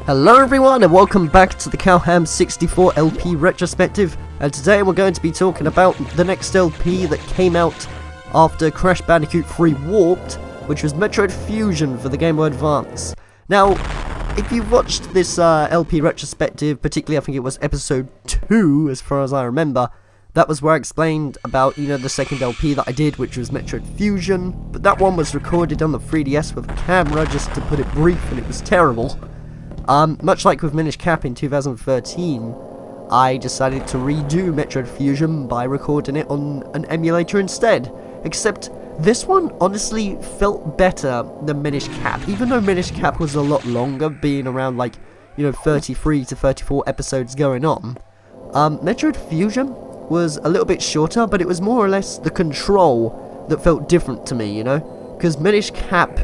Hello everyone and welcome back to the Calham64 LP Retrospective, and today we're going to be talking about the next LP that came out after Crash Bandicoot 3 Warped, which was Metroid Fusion for the Game Boy Advance. Now, if you've watched this LP Retrospective, particularly I think it was episode 2 as far as I remember, that was where I explained about, the second LP that I did, which was Metroid Fusion, but that one was recorded on the 3DS with a camera, just to put it brief, and it was terrible. Much like with Minish Cap in 2013, I decided to redo Metroid Fusion by recording it on an emulator instead. Except, this one honestly felt better than Minish Cap, even though Minish Cap was a lot longer, being around 33 to 34 episodes going on. Metroid Fusion was a little bit shorter, but it was more or less the control that felt different to me, Because Minish Cap,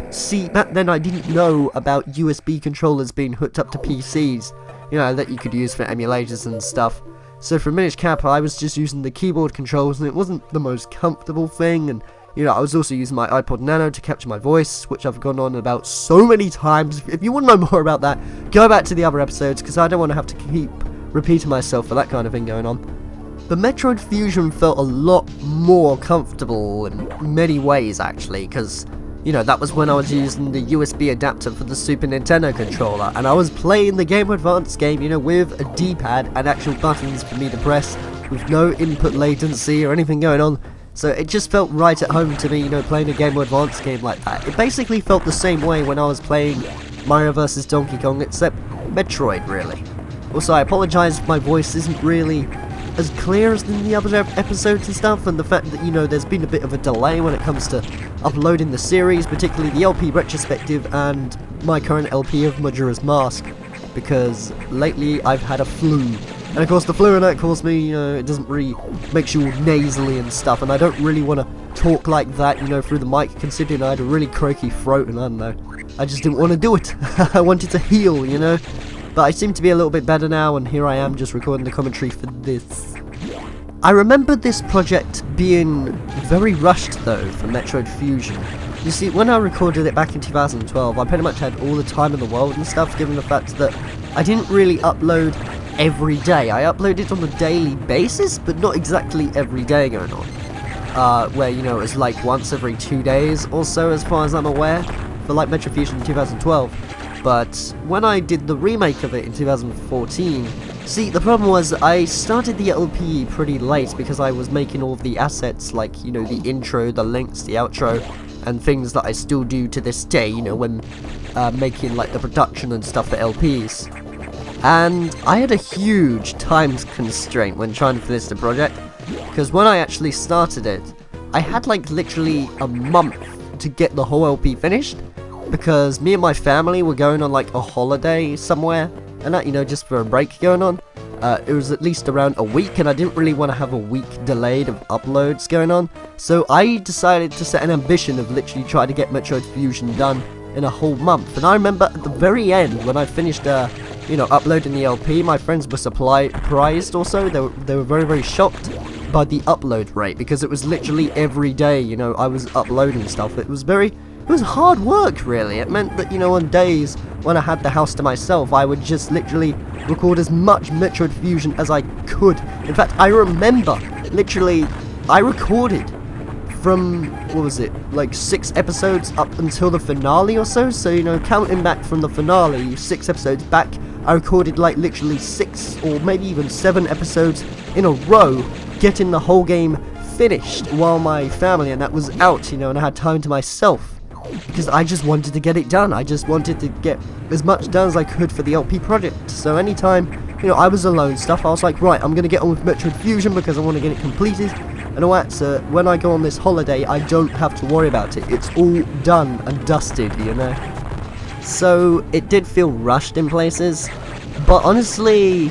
back then I didn't know about USB controllers being hooked up to PCs, that you could use for emulators and stuff. So for Minish Cap, I was just using the keyboard controls, and it wasn't the most comfortable thing, and, I was also using my iPod Nano to capture my voice, which I've gone on about so many times. If you want to know more about that, go back to the other episodes, because I don't want to have to keep repeating myself for that kind of thing going on. But Metroid Fusion felt a lot more comfortable in many ways, actually, because, that was when I was using the USB adapter for the Super Nintendo controller, and I was playing the Game Boy Advance game, with a D-pad and actual buttons for me to press, with no input latency or anything going on, so it just felt right at home to me, playing a Game Boy Advance game like that. It basically felt the same way when I was playing Mario vs. Donkey Kong, except Metroid, really. Also, I apologise if my voice isn't really as clear as in the other episodes and stuff, and the fact that, there's been a bit of a delay when it comes to uploading the series, particularly the LP Retrospective and my current LP of Majora's Mask, because lately I've had a flu. And of course the flu and that caused me, it doesn't really, makes you all nasally and stuff, and I don't really want to talk like that, through the mic, considering I had a really croaky throat, and I don't know, I just didn't want to do it. I wanted to heal, But I seem to be a little bit better now, and here I am just recording the commentary for this. I remember this project being very rushed though for Metroid Fusion. You see, when I recorded it back in 2012, I pretty much had all the time in the world and stuff, given the fact that I didn't really upload every day. I uploaded on a daily basis, but not exactly every day going on. Where, it was like once every 2 days or so, as far as I'm aware, for Metroid Fusion in 2012. But when I did the remake of it in 2014, see, the problem was I started the LP pretty late because I was making all of the assets, the intro, the links, the outro, and things that I still do to this day, when making, the production and stuff for LPs. And I had a huge time constraint when trying to finish the project, because when I actually started it, I had, literally a month to get the whole LP finished, because me and my family were going on a holiday somewhere, and that, just for a break going on. It was at least around a week, and I didn't really want to have a week delayed of uploads going on, so I decided to set an ambition of literally trying to get Metroid Fusion done in a whole month. And I remember at the very end, when I finished uploading the LP, my friends were surprised also. They were very, very shocked by the upload rate, because it was literally every day, I was uploading stuff. It was hard work, really. It meant that, on days when I had the house to myself, I would just literally record as much Metroid Fusion as I could. In fact, I remember, literally, I recorded from, 6 episodes up until the finale or so. So, counting back from the finale, 6 episodes back, I recorded, literally 6 or maybe even 7 episodes in a row, getting the whole game finished while my family and that was out, and I had time to myself. Because I just wanted to get it done. I just wanted to get as much done as I could for the LP project. So anytime, I was alone stuff, I was like, right, I'm going to get on with Metroid Fusion because I want to get it completed. And all that, so when I go on this holiday, I don't have to worry about it. It's all done and dusted, So it did feel rushed in places. But honestly,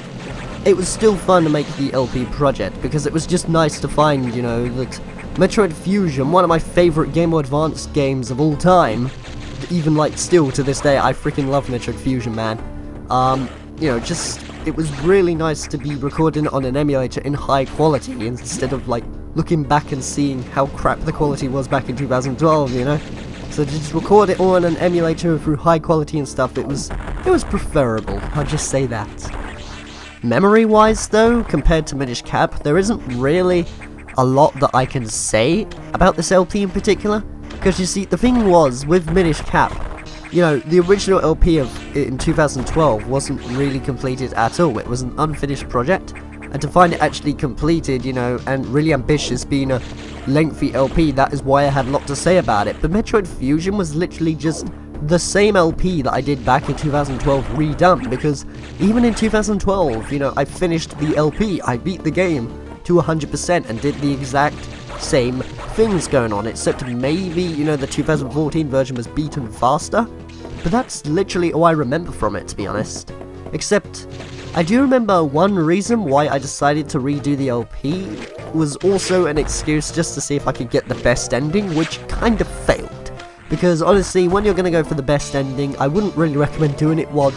it was still fun to make the LP project, because it was just nice to find, that Metroid Fusion, one of my favourite Game Boy Advance games of all time, even still to this day, I freaking love Metroid Fusion, man. It was really nice to be recording on an emulator in high quality, instead of looking back and seeing how crap the quality was back in 2012, So to just record it all on an emulator through high quality and stuff, it was preferable, I'll just say that. Memory-wise though, compared to Minish Cap, there isn't really a lot that I can say about this LP in particular. Because you see, the thing was, with Minish Cap, you know, the original LP in 2012 wasn't really completed at all. It was an unfinished project, and to find it actually completed, you know, and really ambitious, being a lengthy LP, that is why I had a lot to say about it. But Metroid Fusion was literally just the same LP that I did back in 2012 redone, because even in 2012, you know, I finished the LP, I beat the game to 100% and did the exact same things going on, except maybe, you know, the 2014 version was beaten faster, but that's literally all I remember from it, to be honest. Except, I do remember one reason why I decided to redo the LP was also an excuse just to see if I could get the best ending, which kind of failed. Because honestly, when you're going to go for the best ending, I wouldn't really recommend doing it while,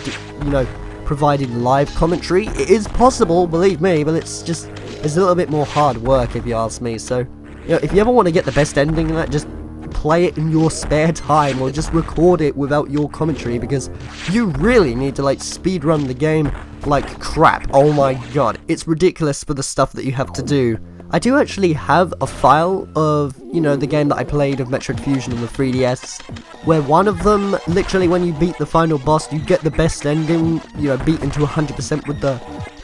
you know, providing live commentary. It is possible, believe me, but it's a little bit more hard work if you ask me. So, you know, if you ever want to get the best ending in that, just play it in your spare time, or just record it without your commentary, because you really need to, like, speedrun the game like crap. Oh my god, it's ridiculous for the stuff that you have to do. I do actually have a file of, you know, the game that I played of Metroid Fusion on the 3DS, where one of them, literally when you beat the final boss, you get the best ending, you know, beaten to 100% with the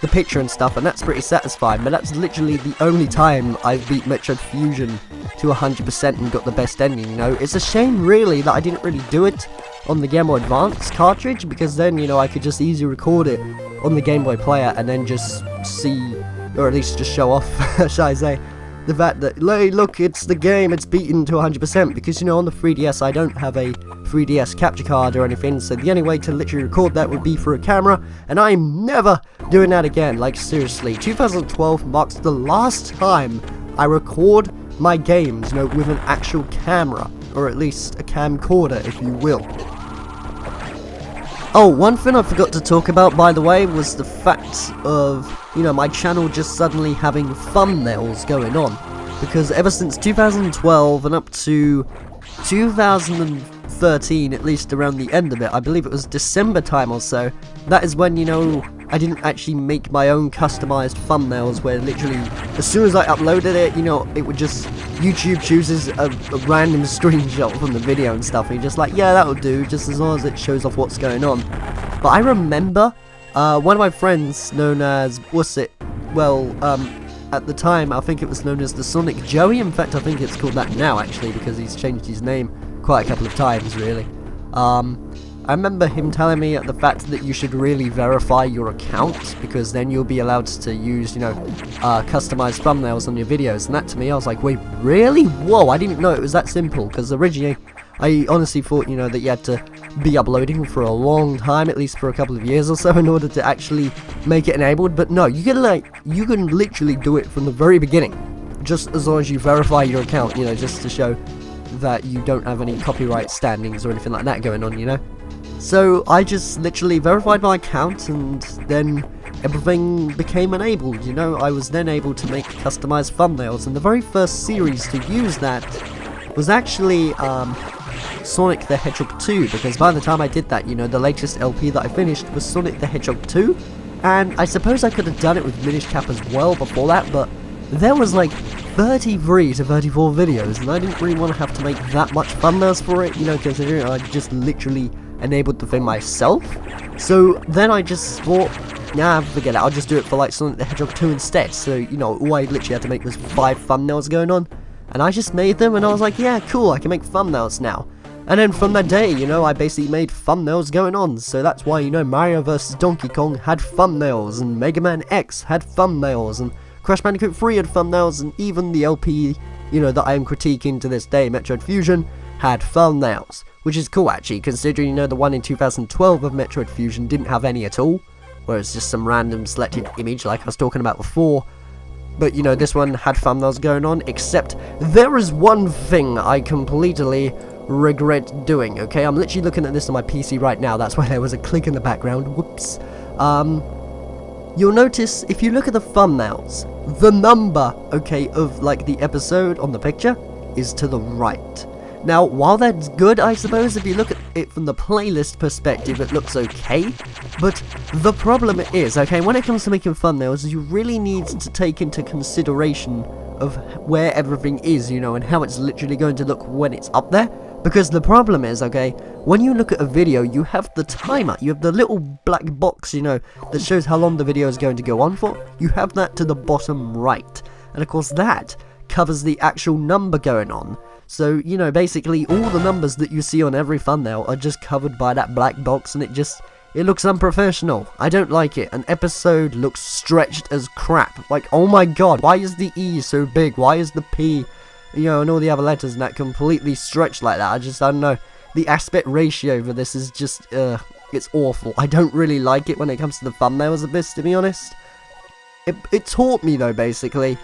picture and stuff, and that's pretty satisfying. But that's literally the only time I've beat Metroid Fusion to 100% and got the best ending, you know. It's a shame, really, that I didn't really do it on the Game Boy Advance cartridge, because then, you know, I could just easily record it on the Game Boy player and then just see, or at least just show off, shall I say, the fact that, hey, look, it's the game, it's beaten to 100%, because, you know, on the 3DS, I don't have a 3DS capture card or anything, so the only way to literally record that would be through a camera, and I'm never doing that again. Like, seriously, 2012 marks the last time I record my games, you know, with an actual camera, or at least a camcorder, if you will. Oh, one thing I forgot to talk about, by the way, was the fact of, you know, my channel just suddenly having thumbnails going on. Because ever since 2012 and up to 2013, at least around the end of it, I believe it was December time or so, that is when, you know, I didn't actually make my own customized thumbnails, where literally, as soon as I uploaded it, you know, it would just, YouTube chooses a random screenshot from the video and stuff, and you're just like, yeah, that'll do, just as long as it shows off what's going on. But I remember, one of my friends, known as, at the time, I think it was known as the Sonic Joey. In fact, I think it's called that now, actually, because he's changed his name quite a couple of times, really. I remember him telling me the fact that you should really verify your account, because then you'll be allowed to use, you know, customized thumbnails on your videos. And that, to me, I was like, wait, really? Whoa, I didn't know it was that simple, because originally, I honestly thought, you know, that you had to be uploading for a long time, at least for a couple of years or so, in order to actually make it enabled. But no, you can literally do it from the very beginning, just as long as you verify your account, you know, just to show that you don't have any copyright standings or anything like that going on, you know. So I just literally verified my account, and then everything became enabled, you know. I was then able to make customized thumbnails, and the very first series to use that was actually Sonic the Hedgehog 2, because by the time I did that, you know, the latest LP that I finished was Sonic the Hedgehog 2, and I suppose I could have done it with Minish Cap as well before that, but there was like 33 to 34 videos, and I didn't really want to have to make that much thumbnails for it, you know, considering I just literally enabled the thing myself. So then I just thought, nah, forget it, I'll just do it for like Sonic the Hedgehog 2 instead. So, you know, all I literally had to make was 5 thumbnails going on, and I just made them, and I was like, yeah, cool, I can make thumbnails now. And then from that day, you know, I basically made thumbnails going on. So that's why, you know, Mario vs. Donkey Kong had thumbnails, and Mega Man X had thumbnails, and Crash Bandicoot 3 had thumbnails, and even the LP, you know, that I am critiquing to this day, Metroid Fusion, had thumbnails. Which is cool, actually, considering, you know, the one in 2012 of Metroid Fusion didn't have any at all, where it's just some random selected image like I was talking about before. But, you know, this one had thumbnails going on, except there is one thing I completely regret doing, okay? I'm literally looking at this on my PC right now, that's why there was a click in the background, whoops. You'll notice, if you look at the thumbnails, the number, okay, of, like, the episode on the picture is to the right. Now, while that's good, I suppose, if you look at it from the playlist perspective, it looks okay, but the problem is, okay, when it comes to making thumbnails, you really need to take into consideration of where everything is, you know, and how it's literally going to look when it's up there. Because the problem is, okay, when you look at a video, you have the timer, you have the little black box, you know, that shows how long the video is going to go on for. You have that to the bottom right, and of course that covers the actual number going on. So, you know, basically all the numbers that you see on every thumbnail are just covered by that black box, and it looks unprofessional. I don't like it. An episode looks stretched as crap. Like, oh my god, why is the E so big? Why is the P, you know, and all the other letters and that completely stretched like that? I don't know. The aspect ratio for this is just, it's awful. I don't really like it when it comes to the thumbnails of this, to be honest. It taught me, though, basically,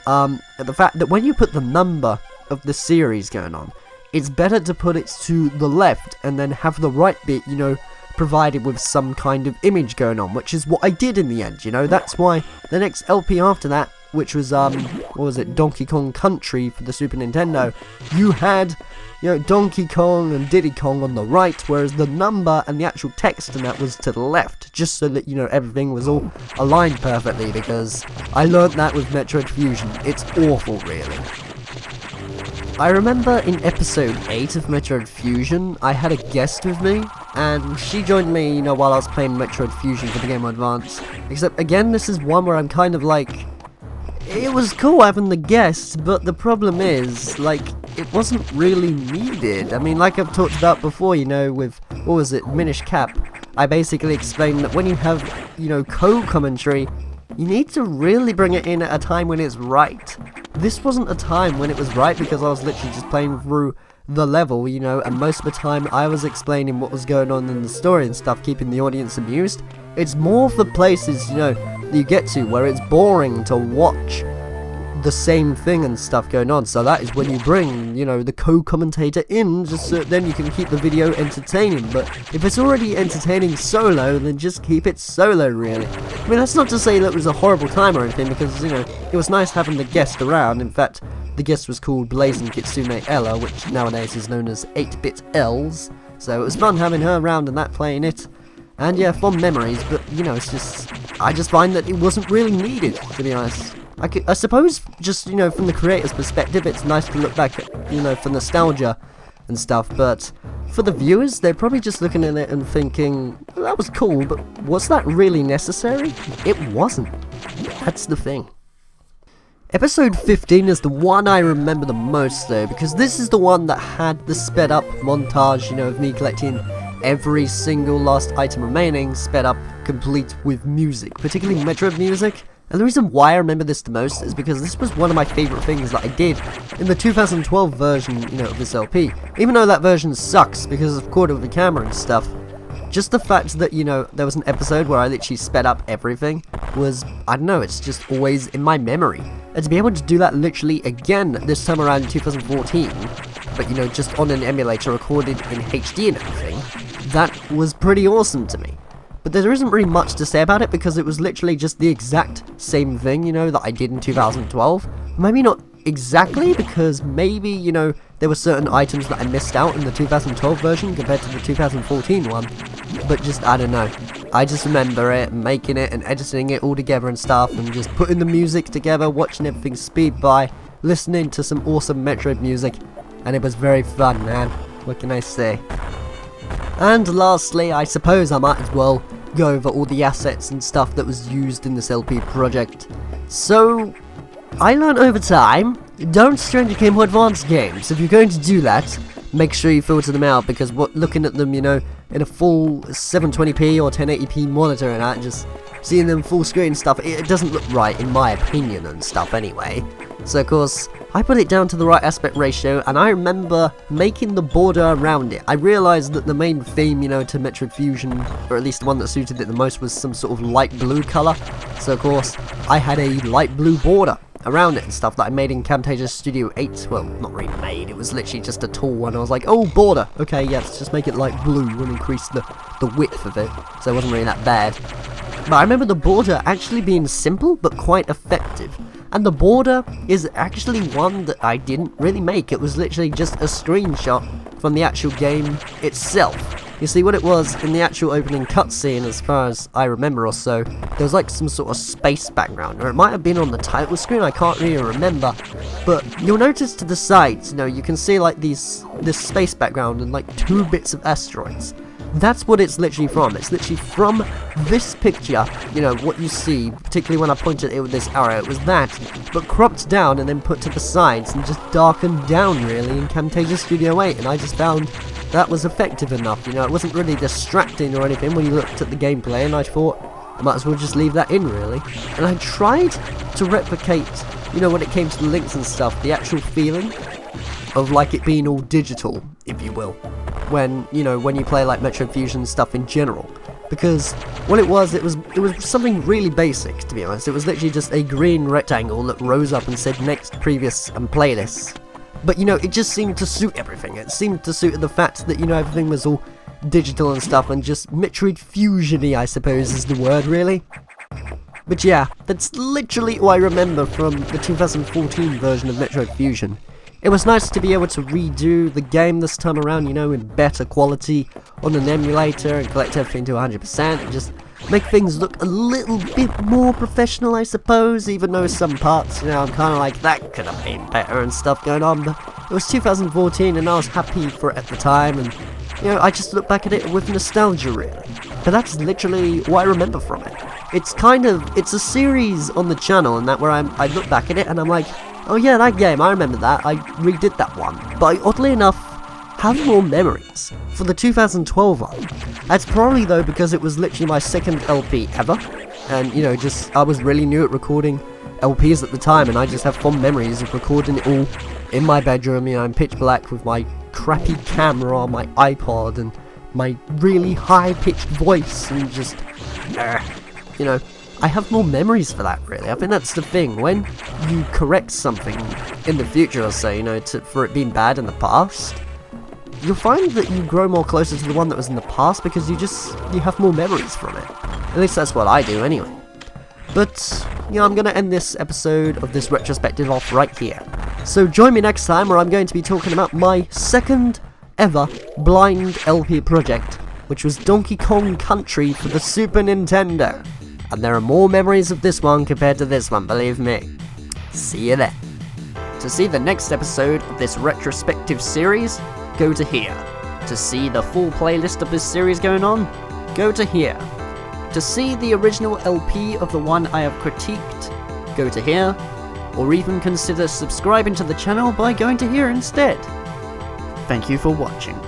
the fact that when you put the number of the series going on, it's better to put it to the left and then have the right bit, you know, provided with some kind of image going on, which is what I did in the end, you know. That's why the next LP after that, which was, what was it, Donkey Kong Country for the Super Nintendo, you had, you know, Donkey Kong and Diddy Kong on the right, whereas the number and the actual text and that was to the left, just so that, you know, everything was all aligned perfectly, because I learned that with Metroid Fusion. It's awful, really. I remember in episode 8 of Metroid Fusion, I had a guest with me, and she joined me, you know, while I was playing Metroid Fusion for the Game Boy Advance. Except, again, this is one where I'm kind of like, it was cool having the guest, but the problem is, like, it wasn't really needed. I mean, like I've talked about before, you know, with, what was it, Minish Cap, I basically explained that when you have, you know, co-commentary, you need to really bring it in at a time when it's right. This wasn't a time when it was right, because I was literally just playing through the level, you know, and most of the time I was explaining what was going on in the story and stuff, keeping the audience amused. It's more of the places, you know, that you get to where it's boring to watch the same thing and stuff going on. So that is when you bring, you know, the co-commentator in, just so then you can keep the video entertaining. But if it's already entertaining solo, then just keep it solo, really. I mean, that's not to say that it was a horrible time or anything, because, you know, it was nice having the guest around. In fact, the guest was called Blazing Kitsune Ella, which nowadays is known as 8-Bit Els. So it was fun having her around and that, playing it. And yeah, fond memories, but, you know, it's just, I just find that it wasn't really needed, to be honest. I suppose, just, you know, from the creator's perspective, it's nice to look back at, you know, for nostalgia and stuff, but for the viewers, they're probably just looking at it and thinking, well, that was cool, but was that really necessary? It wasn't. That's the thing. Episode 15 is the one I remember the most, though, because this is the one that had the sped up montage, you know, of me collecting every single last item remaining, sped up, complete with music, particularly Metroid music. And the reason why I remember this the most is because this was one of my favourite things that I did in the 2012 version, you know, of this LP. Even though that version sucks because of quarter of the camera and stuff, just the fact that, you know, there was an episode where I literally sped up everything was, I don't know, it's just always in my memory. And to be able to do that literally again this time around in 2014, but, you know, just on an emulator recorded in HD and everything, that was pretty awesome to me. But there isn't really much to say about it because it was literally just the exact same thing, you know, that I did in 2012. Maybe not exactly, because maybe, you know, there were certain items that I missed out in the 2012 version compared to the 2014 one. But just, I don't know. I just remember it, making it and editing it all together and stuff, and just putting the music together, watching everything speed by, listening to some awesome Metroid music, and it was very fun, man. What can I say? And lastly, I suppose I might as well go over all the assets and stuff that was used in this LP project. So, I learned over time, don't strain your Game Boy Advance games. If you're going to do that, make sure you filter them out, because looking at them, you know, in a full 720p or 1080p monitor and that, just seeing them full screen and stuff, it doesn't look right in my opinion and stuff anyway. So of course, I put it down to the right aspect ratio, and I remember making the border around it. I realised that the main theme, you know, to Metroid Fusion, or at least the one that suited it the most, was some sort of light blue colour. So of course, I had a light blue border around it and stuff that I made in Camtasia Studio 8. Well, not really made, it was literally just a tool, and I was like, oh, border! Okay, yeah, let's just make it light blue and increase the width of it, so it wasn't really that bad. But I remember the border actually being simple, but quite effective. And the border is actually one that I didn't really make. It was literally just a screenshot from the actual game itself. You see, what it was in the actual opening cutscene, as far as I remember or so, there was like some sort of space background, or it might have been on the title screen, I can't really remember. But you'll notice to the sides, you can see like this space background and like 2 bits of asteroids. That's what it's literally from. It's literally from this picture, what you see, particularly when I pointed it with this arrow. It was that, but cropped down and then put to the sides and just darkened down really in Camtasia Studio 8, and I just found that was effective enough. It wasn't really distracting or anything when you looked at the gameplay, and I thought I might as well just leave that in really. And I tried to replicate, when it came to the links and stuff, the actual feeling of like it being all digital, if you will, when you play like Metroid Fusion stuff in general. Because what it was something really basic, to be honest. It was literally just a green rectangle that rose up and said next, previous, and playlist. But it just seemed to suit everything. It seemed to suit the fact that everything was all digital and stuff, and just Metroid Fusion-y, I suppose is the word really. But yeah, that's literally all I remember from the 2014 version of Metroid Fusion. It was nice to be able to redo the game this time around, in better quality on an emulator and collect everything to 100% and just make things look a little bit more professional, I suppose, even though some parts, I'm kind of like, that could have been better and stuff going on. But it was 2014 and I was happy for it at the time, and I just look back at it with nostalgia really. But that's literally what I remember from it. It's a series on the channel, and that where I look back at it and I'm like, oh yeah, that game, I remember that, I redid that one. But I, oddly enough, have more memories for the 2012 one. That's probably though because it was literally my second LP ever, and I was really new at recording LPs at the time, and I just have fond memories of recording it all in my bedroom, in pitch black with my crappy camera on my iPod and my really high-pitched voice, and just, I have more memories for that, really. I think that's the thing. When you correct something in the future, or so, for it being bad in the past, you'll find that you grow more closer to the one that was in the past because you have more memories from it. At least that's what I do, anyway. But, I'm going to end this episode of this retrospective off right here. So join me next time where I'm going to be talking about my second ever blind LP project, which was Donkey Kong Country for the Super Nintendo. And there are more memories of this one compared to this one, believe me. See you then. To see the next episode of this retrospective series, go to here. To see the full playlist of this series going on, go to here. To see the original LP of the one I have critiqued, go to here. Or even consider subscribing to the channel by going to here instead. Thank you for watching.